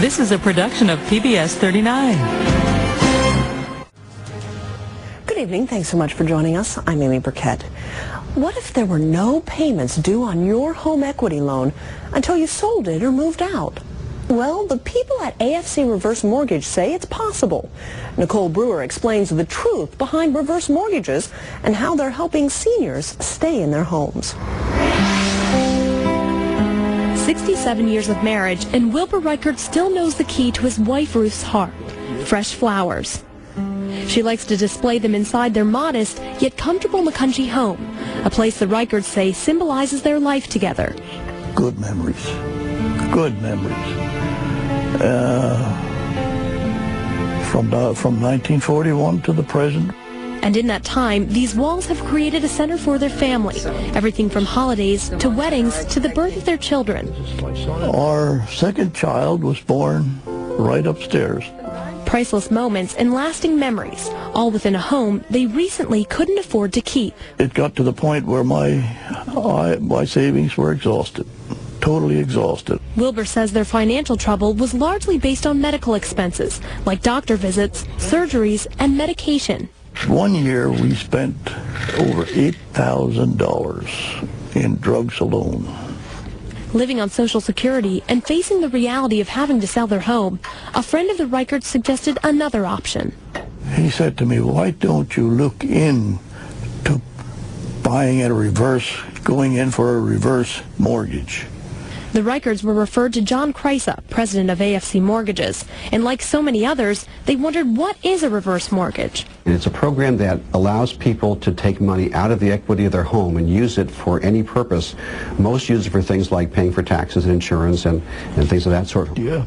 This is a production of PBS 39. Good evening. Thanks so much for joining us. I'm Amy Burkett. What if there were no payments due on your home equity loan until you sold it or moved out? Well, the people at AFC Reverse Mortgage say it's possible. Nicole Brewer explains the truth behind reverse mortgages and how they're helping seniors stay in their homes. 67 years of marriage, and Wilbur Reichert still knows the key to his wife Ruth's heart: fresh flowers. She likes to display them inside their modest yet comfortable McCunchy home, a place the Reicherts say symbolizes their life together. Good memories. Good memories. From 1941 to the present. And in that time, these walls have created a center for their family. Everything from holidays to weddings to the birth of their children. Our second child was born right upstairs. Priceless moments and lasting memories, all within a home they recently couldn't afford to keep. It got to the point where my savings were exhausted. Totally exhausted. Wilbur says their financial trouble was largely based on medical expenses, like doctor visits, surgeries, and medication. One year we spent over $8,000 in drugs alone. Living on Social Security and facing the reality of having to sell their home, a friend of the Reicherts suggested another option. He said to me, why don't you look into going in for a reverse mortgage? The Reicherts were referred to John Kreisa, president of AFC Mortgages, and like so many others, they wondered, what is a reverse mortgage? It's a program that allows people to take money out of the equity of their home and use it for any purpose. Most use it for things like paying for taxes and insurance and things of that sort. Yeah.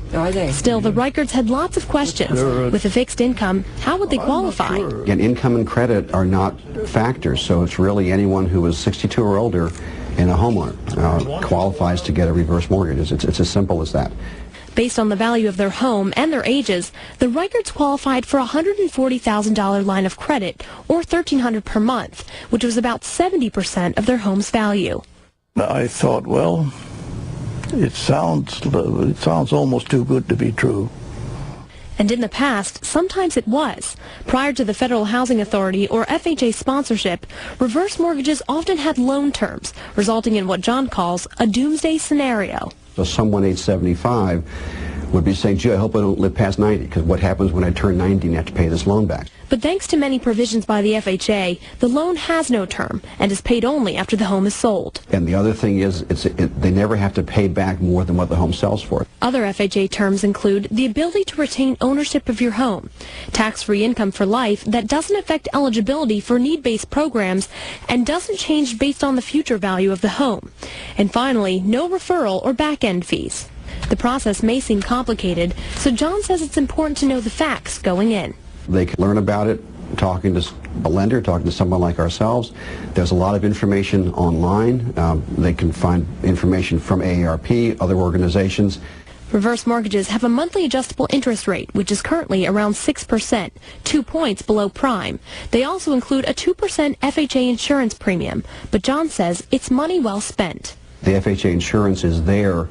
Still, the Reicherts had lots of questions. With a fixed income, how would they qualify? And income and credit are not factors, so it's really anyone who is 62 or older and a homeowner qualifies to get a reverse mortgage. It's as simple as that. Based on the value of their home and their ages, the Reicherts qualified for a $140,000 line of credit, or $1,300 per month, which was about 70% of their home's value. I thought, well, it sounds almost too good to be true. And in the past, sometimes it was. Prior to the Federal Housing Authority or FHA sponsorship, reverse mortgages often had loan terms, resulting in what John calls a doomsday scenario. So someone age 75 would be saying, gee, I hope I don't live past 90, because what happens when I turn 90 and have to pay this loan back? But thanks to many provisions by the FHA, the loan has no term and is paid only after the home is sold. And the other thing is, they never have to pay back more than what the home sells for. Other FHA terms include the ability to retain ownership of your home, tax-free income for life that doesn't affect eligibility for need-based programs and doesn't change based on the future value of the home, and finally, no referral or back-end fees. The process may seem complicated, so John says it's important to know the facts going in. They can learn about it talking to a lender, talking to someone like ourselves. There's a lot of information online. They can find information from AARP, other organizations. Reverse mortgages have a monthly adjustable interest rate, which is currently around 6%, 2 points below prime. They also include a 2% FHA insurance premium, but John says it's money well spent. The FHA insurance is there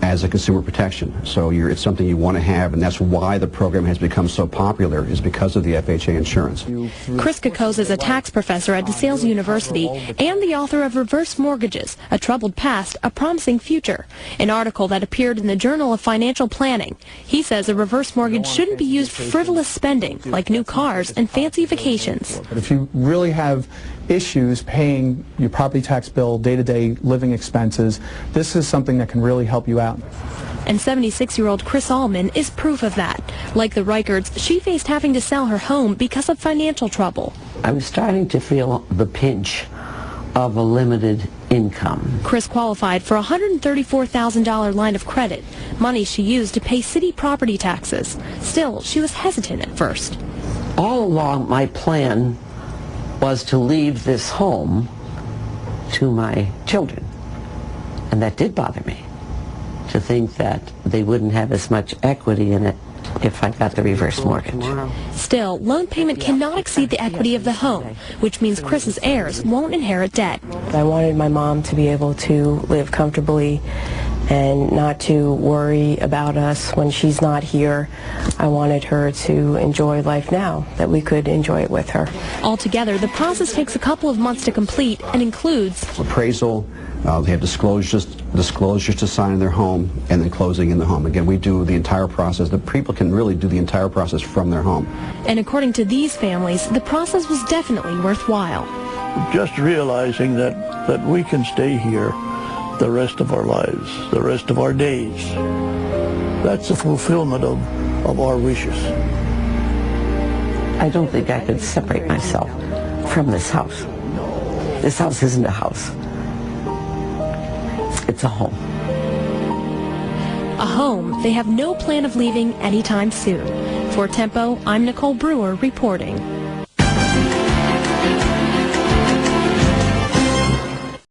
as a consumer protection, so it's something you want to have, and that's why the program has become so popular, is because of the FHA insurance. Chris Kakos is a tax professor at DeSales University and the author of Reverse Mortgages, A Troubled Past, A Promising Future, an article that appeared in the Journal of Financial Planning. He says a reverse mortgage shouldn't be used for frivolous spending, like new cars and fancy vacations. But if you really have issues paying your property tax bill, day-to-day living expenses, this is something that can really help you out. And 76-year-old Chris Allman is proof of that. Like the Reicherts, she faced having to sell her home because of financial trouble. I was starting to feel the pinch of a limited income. Chris qualified for a $134,000 line of credit, money she used to pay city property taxes. Still, she was hesitant at first. All along, my plan was to leave this home to my children. And that did bother me, to think that they wouldn't have as much equity in it if I got the reverse mortgage. Still, loan payment cannot exceed the equity of the home, which means Chris's heirs won't inherit debt. I wanted my mom to be able to live comfortably and not to worry about us when she's not here. I wanted her to enjoy life now, that we could enjoy it with her. Altogether, the process takes a couple of months to complete and includes appraisal, they have disclosures to sign in their home, and then closing in the home. Again, we do the entire process. The people can really do the entire process from their home. And according to these families, the process was definitely worthwhile. Just realizing that we can stay here the rest of our lives, the rest of our days. That's the fulfillment of our wishes. I don't think I could separate myself from this house. This house isn't a house. It's a home. A home they have no plan of leaving anytime soon. For Tempo, I'm Nicole Brewer reporting.